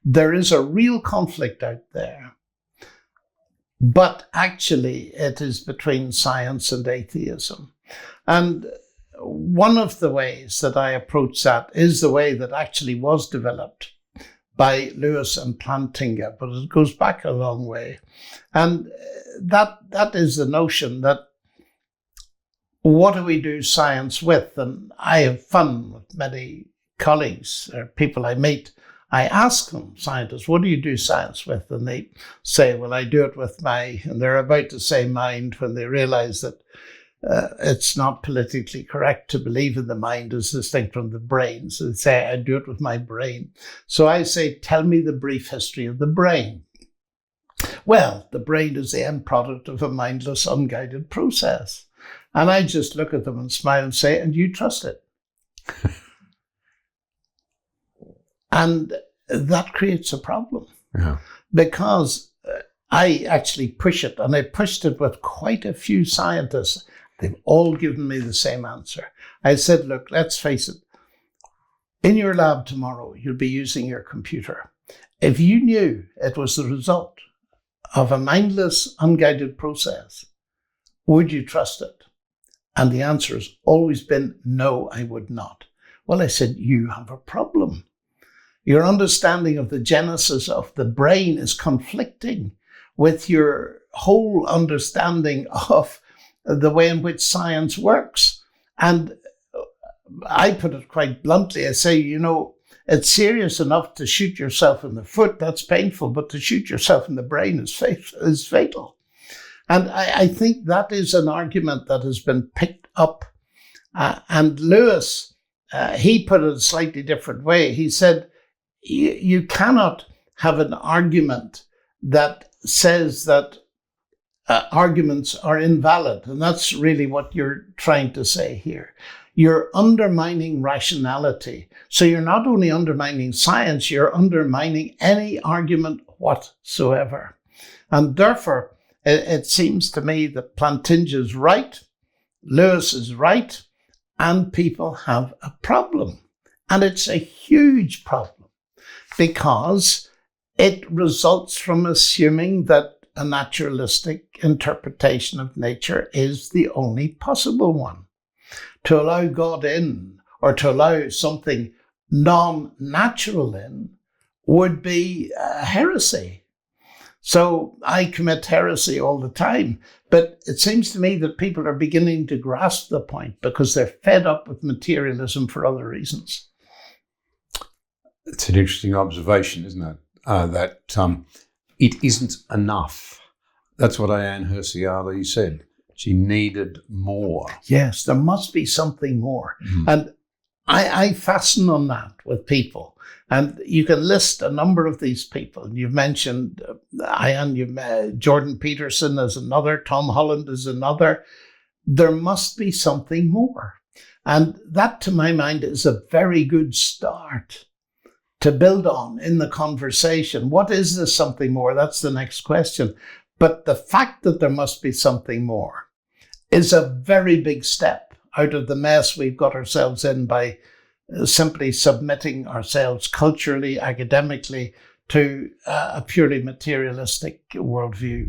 there is a real conflict out there. But actually, it is between science and atheism. And one of the ways that I approach that is the way that actually was developed by Lewis and Plantinga, but it goes back a long way. And that is the notion that what do we do science with? And I have fun with many colleagues or people I meet. I ask them, scientists, what do you do science with? And they say, well, I do it with and they're about to say mind when they realize that it's not politically correct to believe in the mind as distinct from the brain. So they say, I do it with my brain. So I say, tell me the brief history of the brain. Well, the brain is the end product of a mindless, unguided process. And I just look at them and smile and say, and you trust it? And that creates a problem. Yeah. Because I actually push it, and I pushed it with quite a few scientists. They've all given me the same answer. I said, look, let's face it. In your lab tomorrow, you'll be using your computer. If you knew it was the result of a mindless, unguided process, would you trust it? And the answer has always been, no, I would not. Well, I said, you have a problem. Your understanding of the genesis of the brain is conflicting with your whole understanding of the way in which science works. And I put it quite bluntly. I say, it's serious enough to shoot yourself in the foot. That's painful. But to shoot yourself in the brain is fatal. And I think that is an argument that has been picked up. And Lewis, he put it a slightly different way. He said, you cannot have an argument that says that arguments are invalid. And that's really what you're trying to say here. You're undermining rationality. So you're not only undermining science, you're undermining any argument whatsoever. And therefore, it seems to me that Plantinga's right, Lewis is right, and people have a problem. And it's a huge problem because it results from assuming that a naturalistic interpretation of nature is the only possible one. To allow God in or to allow something non-natural in would be heresy. So I commit heresy all the time, but it seems to me that people are beginning to grasp the point because they're fed up with materialism for other reasons. It's an interesting observation, isn't it? That it isn't enough. That's what Ayaan Hirsi Ali said. She needed more. Yes, there must be something more. Mm-hmm. And I fasten on that with people. And you can list a number of these people. You've mentioned Jordan Peterson as another, Tom Holland as another. There must be something more. And that, to my mind, is a very good start to build on in the conversation. What is this something more? That's the next question. But the fact that there must be something more is a very big step out of the mess we've got ourselves in by simply submitting ourselves culturally, academically, to a purely materialistic worldview.